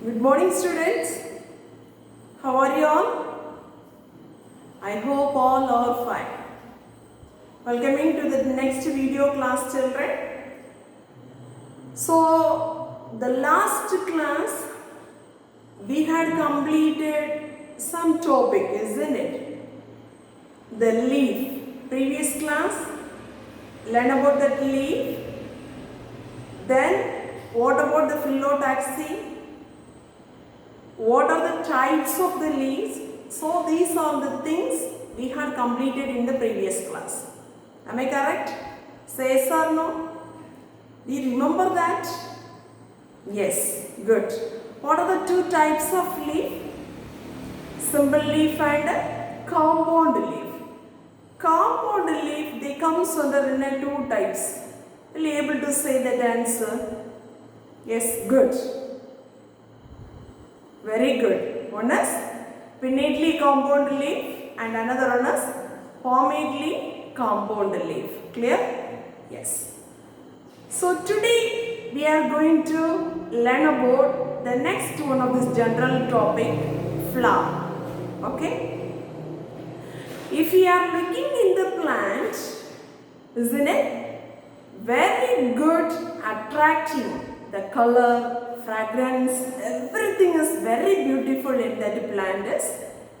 Good morning, students. How are you all? I hope all are fine. Welcoming to the next video class, children. So, the last class we had completed some topic, isn't it? The leaf. Previous class, learn about that leaf. Then, what about the phyllotaxy? What are the types of the leaves? So these are the things we had completed in the previous class. Am I correct? Say yes or no? Do you remember that? Yes, good. What are the two types of leaf? Simple leaf and compound leaf. Compound leaf, they comes under in two types. Will you able to say that answer? Yes, good. Very good. One is pinnately compound leaf and another one is pomately compound leaf. Clear? Yes. So today we are going to learn about the next one of this general topic, flower. Okay? If you are looking in the plant, isn't it? Very good, attractive. The color, fragrance, everything is very beautiful in that plant is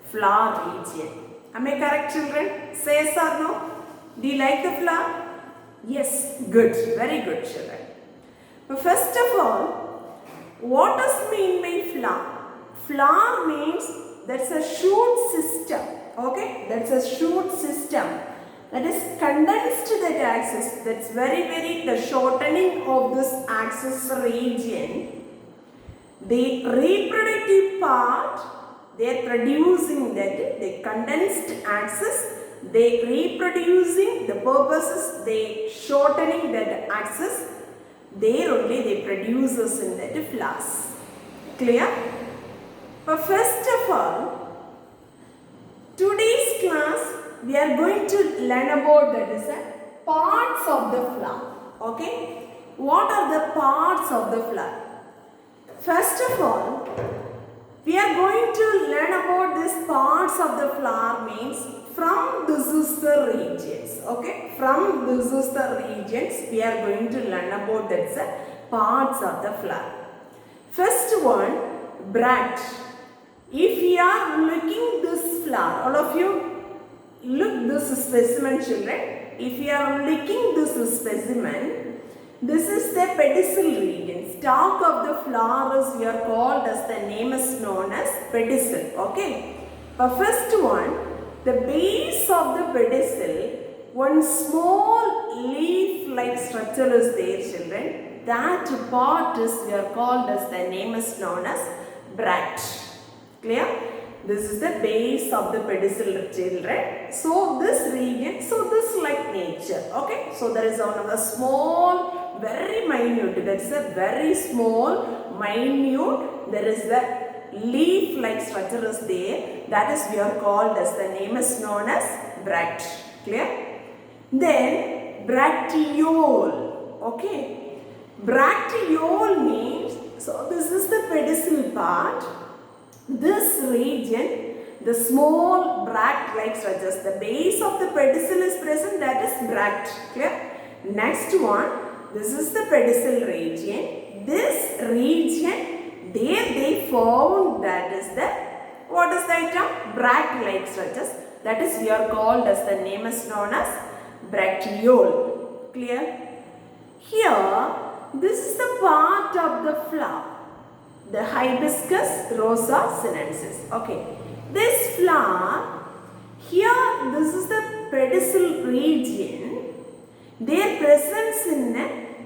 flower region. Am I correct, children? Say yes or no? Do you like the flower? Yes, good, very good, children. But first of all, what does mean by flower? Flower means that's a shoot system. Okay, that's a shoot system. That is condensed that axis. That's very the shortening of this axis region. The reproductive part, they are producing that the condensed axis. They reproducing, the purpose is they shortening that axis. There only they produces in that flowers. Clear? But first of all, today's class we are going to learn about that is parts of the flower. Okay? What are the parts of the flower? First of all, we are going to learn about these parts of the flower means from this is the regions. Okay? From this is the regions we are going to learn about that parts of the flower. First one, bracts. If you are looking this flower, all of you look this specimen, children. If you are looking this specimen, this is the pedicel region. Stalk of the flowers we are called as the name is known as pedicel. Okay. But first one, the base of the pedicel, one small leaf-like structure is there, children. That part is we are called as the name is known as bract. Clear? This is the base of the pedicel, children. So this region, so this like nature. Okay. So there is one of the small, very minute. That is a very small, minute. There is the leaf-like structure is there. That is we are called as the name is known as bract. Clear? Then bracteole. Okay. Bracteole means, so this is the pedicel part. This region, the small bract-like structures, the base of the pedicel is present, that is bract. Clear? Next one, this is the pedicel region. This region, there they found that is the, what is the item? Bract-like structures. That is we are called as the name is known as bracteole. Clear? Here, this is the part of the flower. The hibiscus rosa sinensis. Okay. This flower, here this is the pedicel region. Their presence in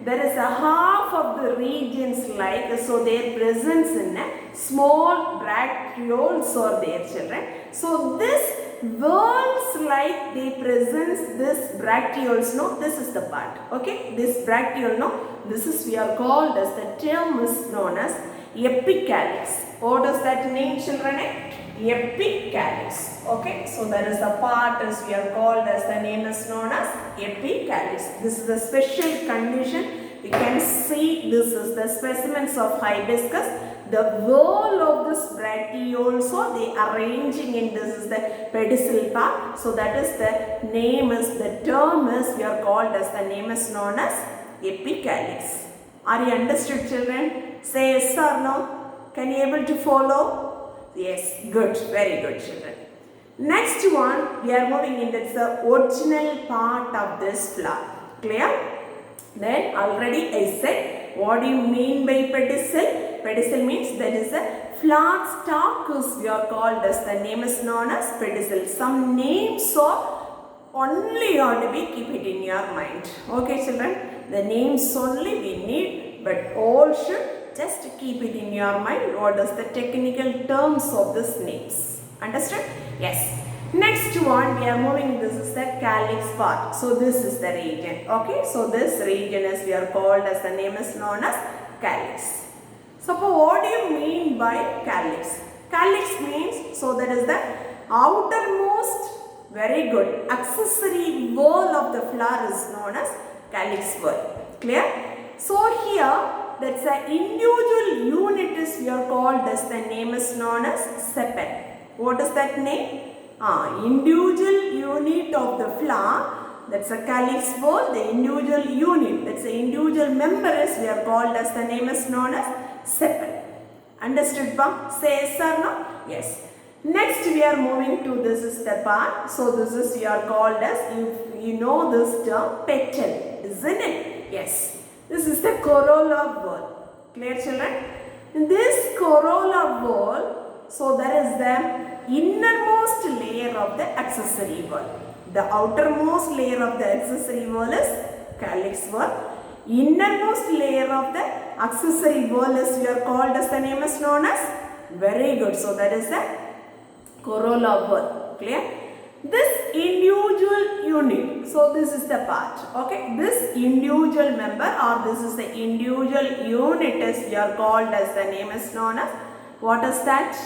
there is a half of the regions like, so their presence in small bracteoles are there, children. So this worlds like they presence this bracteoles, no, this is the part. Okay. This bracteole, no, this is we are called as the term is known as epicalyx. What does that mean, children? Epicalyx. Okay, so there is a part as we are called as the name is known as epicalyx. This is the special condition we can see this is the specimens of hibiscus. The whorl of this bracteoles they arranging in this is the pedicel part. So that is the name is, the term is, we are called as, the name is known as epicalyx. Are you understood, children? Say yes or no. Can you able to follow? Yes, good, very good, children. Next one, we are moving in, that's the original part of this flower. Clear? Then already I said, what do you mean by pedicel? Pedicel means that is a flat stalk is, we are called as, the name is known as pedicel. Some names are only ought to be, keep it in your mind. Okay, children? The names only we need, but all should just keep it in your mind. What is the technical terms of these names? Understood? Yes. Next one, we are moving, this is the calyx part. So this is the region. Okay, so this region is, we are called as, the name is known as calyx. So what do you mean by calyx? Calyx means, so that is the outermost, very good, accessory wall of the flower is known as calyx wall. Clear? So here, that's the individual unit is, we are called as, the name is known as sepal. What is that name? Individual unit of the flower, that's a calyx wall, the individual unit, that's the individual member is, we are called as, the name is known as sepal. Understood, ba? Say yes or no? Yes. Next we are moving to, this is the part. So this is, we are called as, you know this term, petal, isn't it? Yes. This is the corolla wall. Clear, children? In this corolla wall, so there is the innermost layer of the accessory wall. The outermost layer of the accessory wall is calyx wall. Innermost layer of the accessory wall is, we are called as, the name is known as, very good. So that is the corolla wall. Clear? This individual unit, so this is the part. Okay, this individual member or this is the individual unit is, we are called as, the name is known as, what is that?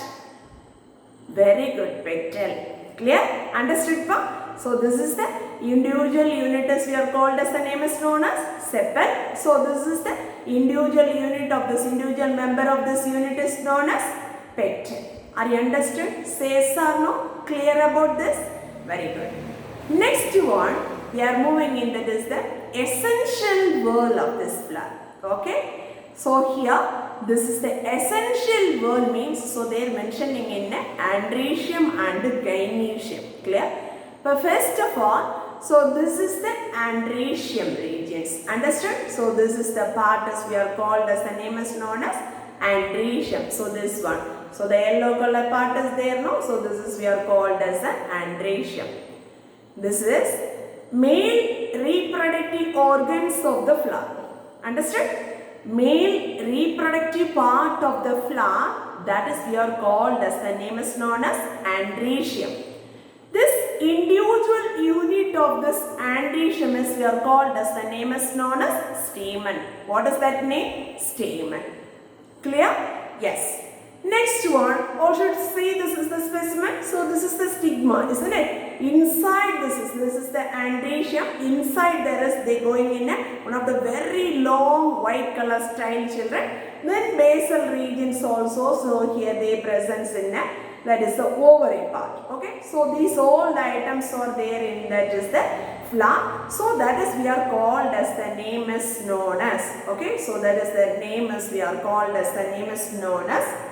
Very good, petal. Clear? Understood, pa? So this is the individual unit is, we are called as, the name is known as sepal. So this is the individual unit of this, individual member of this unit is known as petal. Are you understood? Say yes or no? Clear about this? Very good. Next one, we are moving in, that is the essential whorl of this flower. Okay? So here, this is the essential whorl means, so they are mentioning in andrecium and gynoecium. Clear? But first of all, so this is the andrecium regions. Understood? So this is the part as, we are called as, the name is known as andrecium. So this one. So the yellow color part is there, no? So this is, we are called as an andrecium. This is male reproductive organs of the flower. Understood? Male reproductive part of the flower, that is, we are called as, the name is known as andrecium. This individual unit of this andrecium is, we are called as, the name is known as stamen. What is that name? Stamen. Clear? Yes. Next one, all should see this is the specimen. So this is the stigma, isn't it? Inside this is the andrecium. Inside there is, they going in one of the very long white color style, children. Then basal regions also. So here they presence in that is the ovary part. Okay. So these all the items are there in that is the flower. So that is, we are called as, the name is known as. Okay. So that is the name is, we are called as, the name is known as.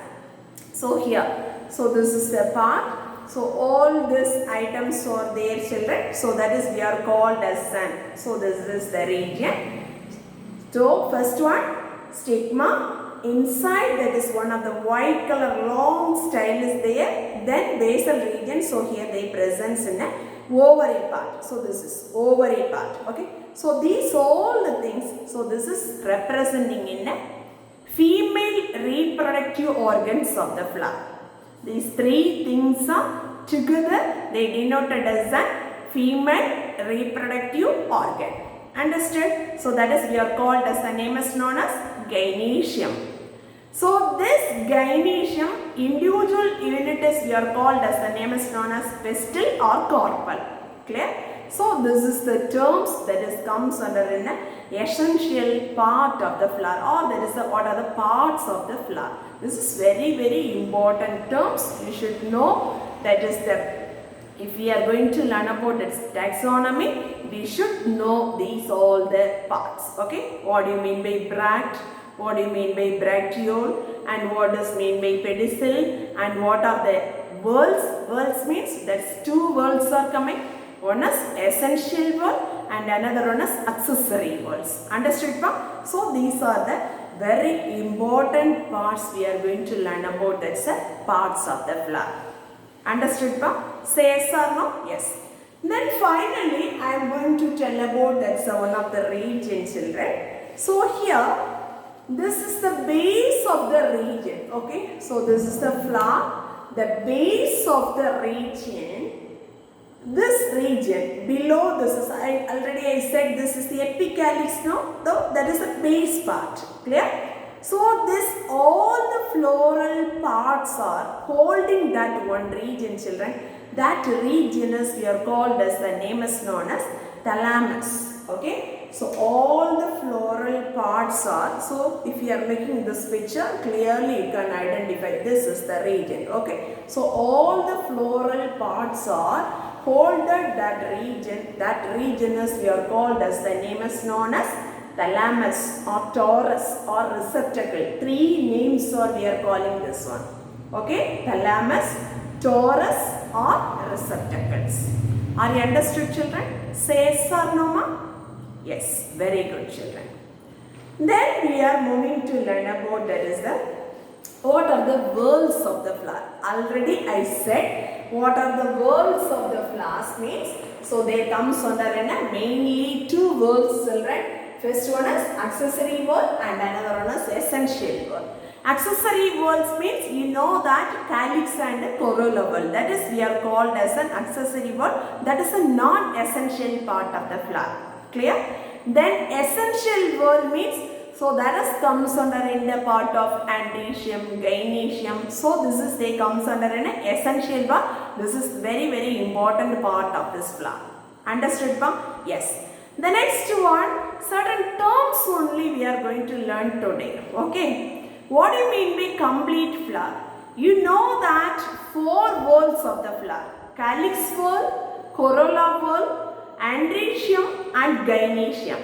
So here, so this is the part. So all these items are there, children. So that is, we are called as sun. So this is the region. So first one, stigma. Inside, that is one of the white color long style is there. Then basal region. So here they presence in a ovary part. So this is ovary part. Okay. So these all the things. So this is representing in a female reproductive organs of the flower. These three things are together, they denoted as a female reproductive organ. Understood? So that is, we are called as, the name is known as gynoecium. So this gynoecium individual unit is, we are called as, the name is known as pistil or carpel. Clear? So this is the terms that is comes under an essential part of the flower, or that is what are the parts of the flower. This is very important terms. You should know that is the, if we are going to learn about its taxonomy, we should know these all the parts. Okay, what do you mean by bract? What do you mean by bracteole? And what does mean by pedicel? And what are the whorls? Whorls means that's two whorls are coming. One is essential whorl and another one is accessory whorls. Understood, pa? So these are the very important parts we are going to learn about. That's the parts of the flower. Understood, pa? Say yes or no? Yes. Then finally, I am going to tell about that's one of the region, children. So here, this is the base of the region. Okay. So this is the flower. The base of the region. This region below this is, I said this is the epicalyx, no? That is the base part. Clear? So this all the floral parts are holding that one region, children. That region is, we are called as, the name is known as thalamus. Okay. So all the floral parts are, so if you are making this picture, clearly you can identify this is the region. Okay. So all the floral parts are holded that region. That region is, we are called as, the name is known as thalamus or torus or receptacle. Three names are we are calling this one. Okay. Thalamus, torus or receptacles. Are you understood, children? Say yes or no, ma? Yes, very good, children. Then we are moving to learn about that is the, what are the whorls of the flower. Already I said what are the whorls of the flowers means. So they comes under mainly two whorls, children. First one is accessory whorl and another one is essential whorl. Accessory whorls means, you know that calyx and corolla whorl, that is we are called as an accessory whorl. That is a non-essential part of the flower. Clear? Then essential whorl means, so that is comes under in the part of androecium, gynoecium. So this is, they comes under an essential whorl. This is very important part of this flower. Understood, pa? Yes. The next one, certain terms only we are going to learn today. Okay. What do you mean by complete flower? You know that four whorls of the flower: calyx whorl, corolla whorl, androecium and gynoecium.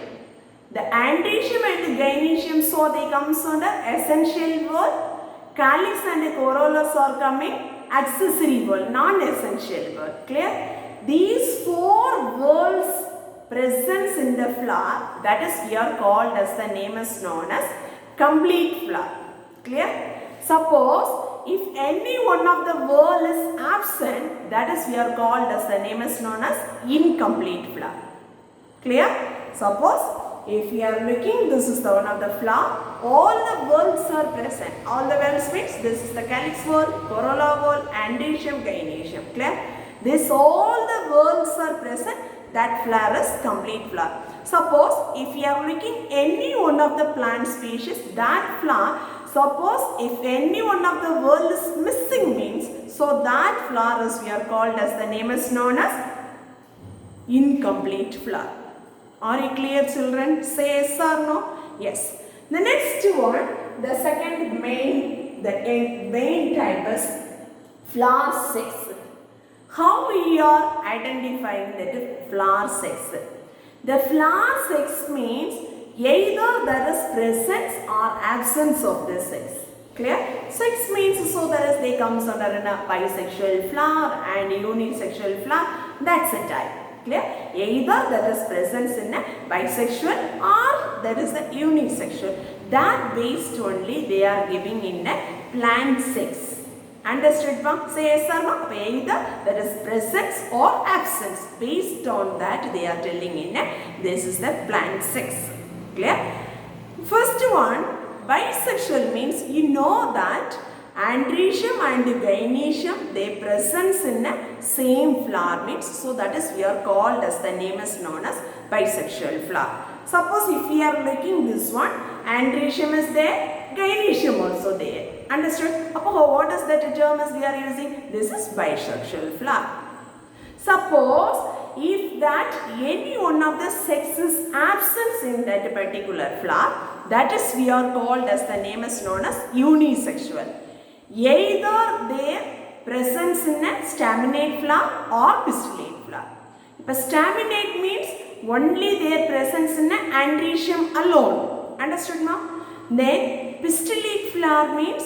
The androecium and gynoecium, so they comes under essential whorl. Calyx and corollas are coming accessory whorl, non-essential whorl. Clear? These four whorls presence in the flower, that is we are called as, the name is known as complete flower. Clear? Suppose if any one of the whorl is absent, that is we are called as, the name is known as incomplete flower. Clear? Suppose if we are looking, this is the one of the flower, all the whorls are present. All the whorls means this is the calyx whorl, corolla whorl, androecium, gynoecium. Clear? This all the whorls are present, that flower is complete flower. Suppose if we are looking any one of the plant species, that flower, suppose if any one of the whorl is missing means, so that flower is, we are called as, the name is known as incomplete flower. Are you clear, children? Say yes or no? Yes. The next one, the second main type is flower sex. How we are identifying that flower sex? The flower sex means either there is presence or absence of the sex. Clear? Sex means, so there is, they comes under a bisexual flower and unisexual flower. That's a type. Clear? Either there is presence in a bisexual or there is a unisexual. That based only they are giving in a plant sex. Understood, ma'am? Say yes or no? Either there is presence or absence. Based on that they are telling in a, this is the plant sex. Clear? First one, bisexual means, you know that androecium and gynoecium, they presence in a same flower means, so that is we are called as, the name is known as bisexual flower. Suppose if we are looking this one, androecium is there, gynoecium also there. Understood? What is that term as we are using? This is bisexual flower. Suppose if that any one of the sex is absent in that particular flower, that is we are called as the name is known as unisexual. Either their presence in a staminate flower or pistillate flower. If a staminate means only their presence in an androecium alone. Understood, ma? Then pistillate flower means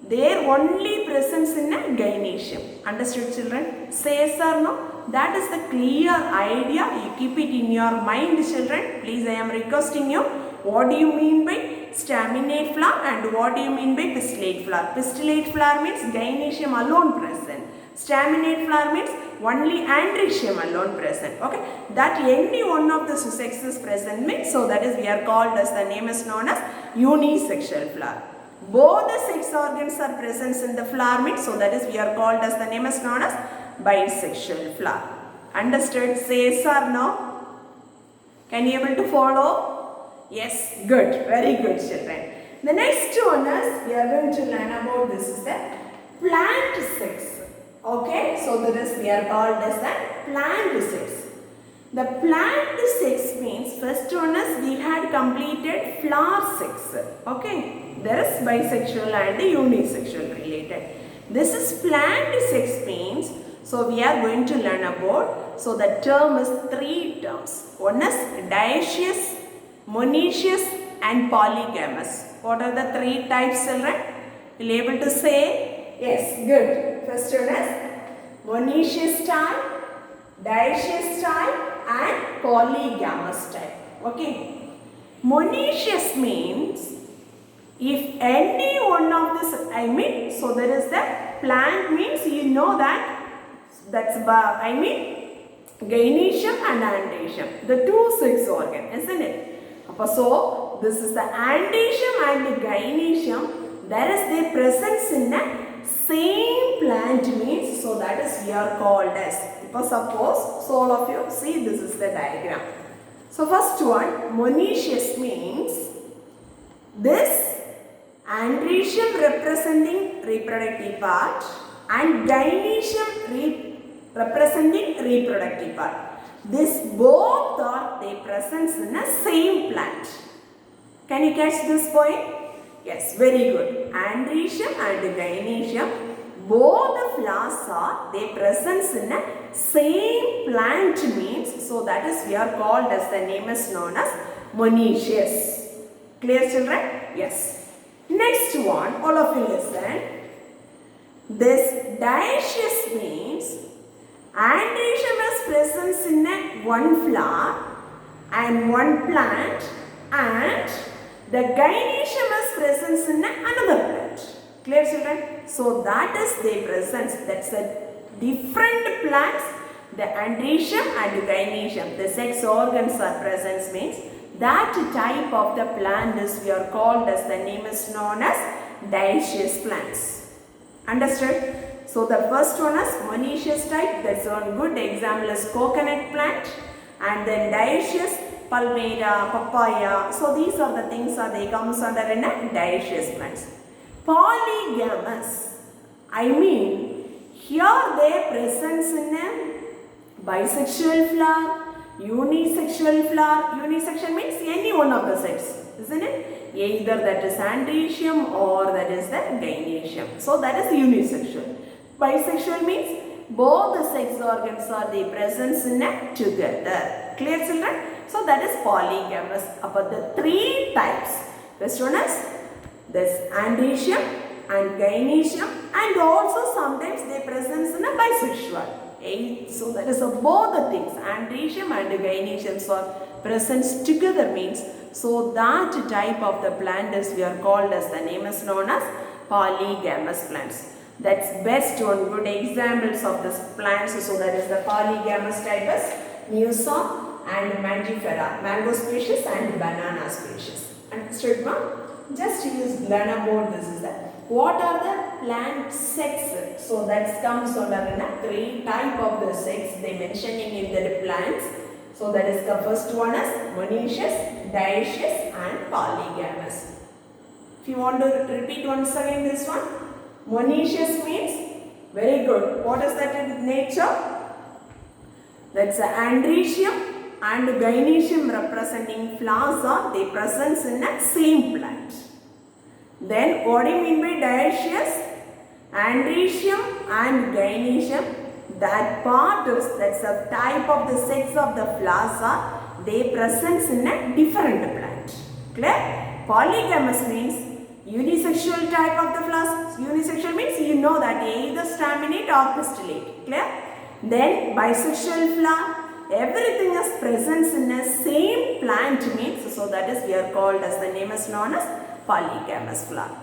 their only presence in a gynoecium. Understood, children? Say yes or no? That is the clear idea. You keep it in your mind, children. Please, I am requesting you. What do you mean by staminate flower and what do you mean by pistillate flower? Pistillate flower means gynoecium alone present. Staminate flower means only androecium alone present. Okay, that any one of the sexes present means, so that is we are called as, the name is known as unisexual flower. Both the sex organs are present in the flower means, so that is we are called as, the name is known as bisexual flower. Understood? Say yes or no? Can you able to follow? Yes, good, very good, children. The next one is, we are going to learn about, this is the plant sex. Okay, so that is we are called as the plant sex. The plant sex means, first one is we had completed flower sex. Okay, there is bisexual and unisexual related. This is plant sex means, so we are going to learn about, so the term is three terms. One is dioecious, monoecious and polygamous. What are the three types, children? Will you able to say? Yes, good. First one is monoecious type, dioecious type and polygamous type. Okay. Monoecious means if any one of this, so there is the plant means you know that that's gynoecium and androecium, the two sex organ, isn't it? So this is the androecium and the gynoecium, there is their presence in the same plant means, so that is we are called as. Suppose, so all of you see this is the diagram. So first one, monoecious means this androecium representing reproductive part and gynoecium representing reproductive part. This both are they presence in the same plant. Can you catch this point? Yes, very good. Androecium and gynoecium, both the flowers are they presence in the same plant means, so that is we are called as, the name is known as monoecious. Clear, children? Yes. Next one, all of you listen. This dioecious means androecium has presence in one flower and one plant, and the gynoecium has presence in another plant. Clear, children? So that is their presence. That's a different plants. The androecium and the gynoecium, the sex organs are present means that type of the plant is we are called as, the name is known as dioecious plants. Understood? So the first one is monoecious type. That's one good example is coconut plant, and then dioecious, palmyra, papaya. So these are the things are they comes under in a dioecious plants. Polygamous, here their presence in a bisexual flower, unisexual flower. Unisexual means any one of the sex, isn't it? Either that is androecium or that is the gynoecium. So that is unisexual. Bisexual means both the sex organs are the presence in a together. Clear, children? So that is polygamous. About the three types. First one is this androecium and gynoecium, and also sometimes they presence in a bisexual. So that is both the things, androecium and gynoecium are present together means, so that type of the plant is we are called as, the name is known as polygamous plants. That's best one good examples of this plants. So that is the polygamous type is Musa and Mangifera, mango species and banana species. Understood, ma'am? Just learn about this is that what are the plant sex. So that comes under three type of the sex they mentioning in the plants. So that is the first one is monoecious, dioecious and polygamous. If you want to repeat once again this one, monoecious means very good. What is that in nature? That's androecium and gynoecium representing flowers are they present in the same plant. Then what do you mean by dioecious? Androecium and gynoecium, that part is, that's a type of the sex of the flowers are they present in a different plant. Clear? Polygamous means unisexual type of the flowers. Unisexual means you know that either staminate or pistillate. Clear? Then bisexual flower, everything is present in a same plant means, so that is we are called as, the name is known as polygamous flower.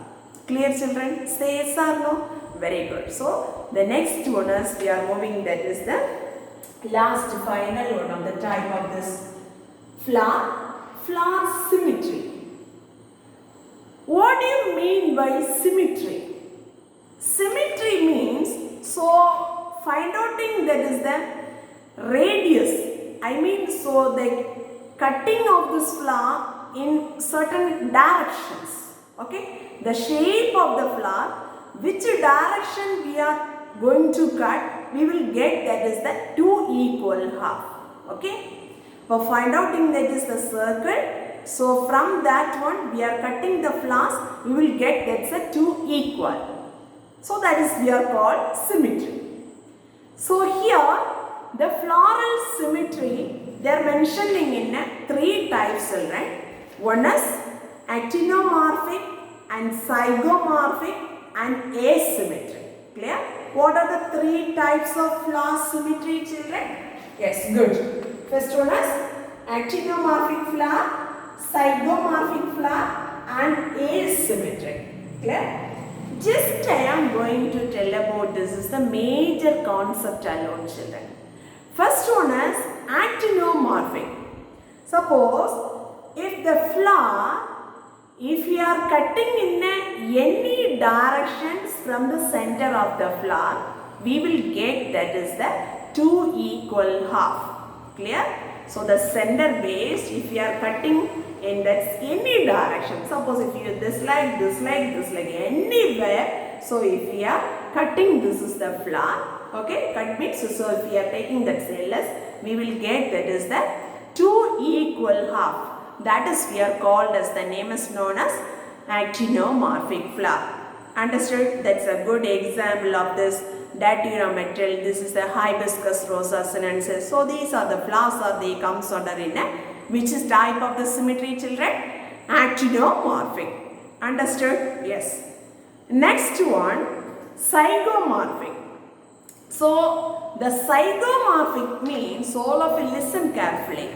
Clear children? Say yes or no? Very good. So the next one is we are moving, that is the last final one of the type of this flower, flower symmetry. What do you mean by symmetry? Symmetry means, so find out that is the radius. I mean, so the cutting of this flower in certain directions. Okay, the shape of the flower, which direction we are going to cut, we will get that is the 2 equal half. Okay, for find out that is the circle. So from that one we are cutting the flowers, we will get that's a 2 equal. So that is we are called symmetry. So here the floral symmetry they are mentioning in 3 types, children. One is actinomorphic and zygomorphic and asymmetric. Clear? What are the 3 types of flower symmetry, children? Yes, good. First one is actinomorphic flower, zygomorphic flower and asymmetric. Clear? Just I am going to tell about this is the major concept alone, children. First one is actinomorphic. Suppose if the flower, if we are cutting in any directions from the center of the flower, we will get that is the 2 equal half. Clear? So the center base, if we are cutting in that any direction, suppose if you this like, anywhere. So if we are cutting, this is the flower. Okay, cut means, so if we are taking that cellus, we will get that is the 2 equal half. That is we are called as, the name is known as actinomorphic flower. Understood? That's a good example of this Datura. This is the hibiscus rosa sinensis. So these are the flowers or they comes under in a which is type of the symmetry, children? Actinomorphic. Understood? Yes. Next one, zygomorphic. So the zygomorphic means, all of you listen carefully.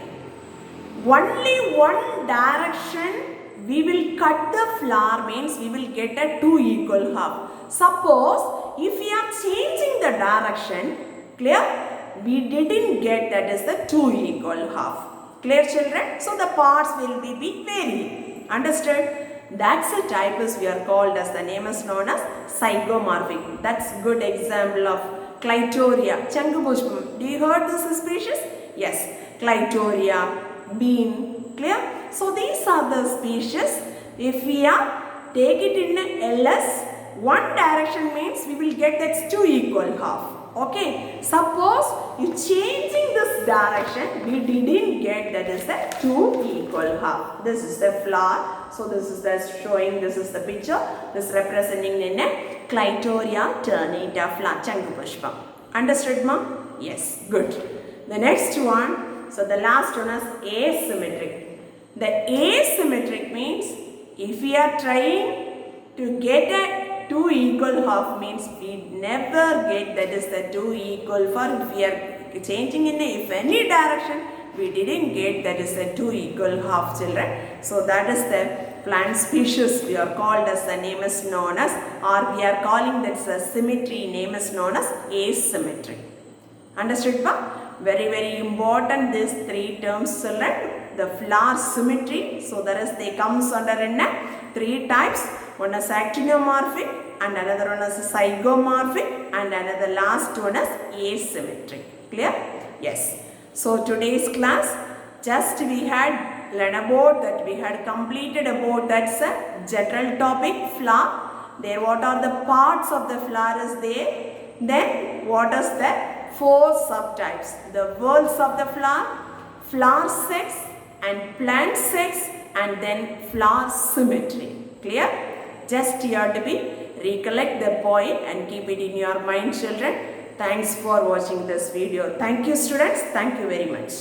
Only one direction we will cut the flower means we will get a 2 equal half. Suppose if we are changing the direction, clear? We didn't get that is the 2 equal half. Clear, children? So the parts will be varying. Understood? That's a type is we are called as, the name is known as zygomorphic. That's good example of Clitoria, Changupushpam. Do you heard this species? Yes, Clitoria, bean. Clear? So these are the species. If we are take it in LS, one direction means we will get that's 2 equal half. Okay. Suppose you changing this direction, we didn't get that is the 2 equal half. This is the flower. So this is the showing, this is the picture. This representing in a Clitoria ternata flower, Changupushpam. Understood, ma'am? Yes. Good. The next one, so the last one is asymmetric. The asymmetric means if we are trying to get a 2 equal half means we never get that is the 2 equal for if we are changing in if any direction we didn't get that is the 2 equal half, children. So that is the plant species we are called as, the name is known as, or we are calling that's a symmetry name is known as asymmetry. Understood, pa? Very, very important these 3 terms, children. The flower symmetry, so that is they comes under in 3 types. One is actinomorphic and another one is zygomorphic and another last one is asymmetric. Clear? Yes. So today's class just we had learned about that, we had completed about that's a general topic flower. There what are the parts of the flower is there. Then what is the 4 subtypes: the whorls of the flower, flower sex and plant sex, and then flower symmetry. Clear? Just you have to be recollect the point and keep it in your mind, children. Thanks for watching this video. Thank you, students. Thank you very much.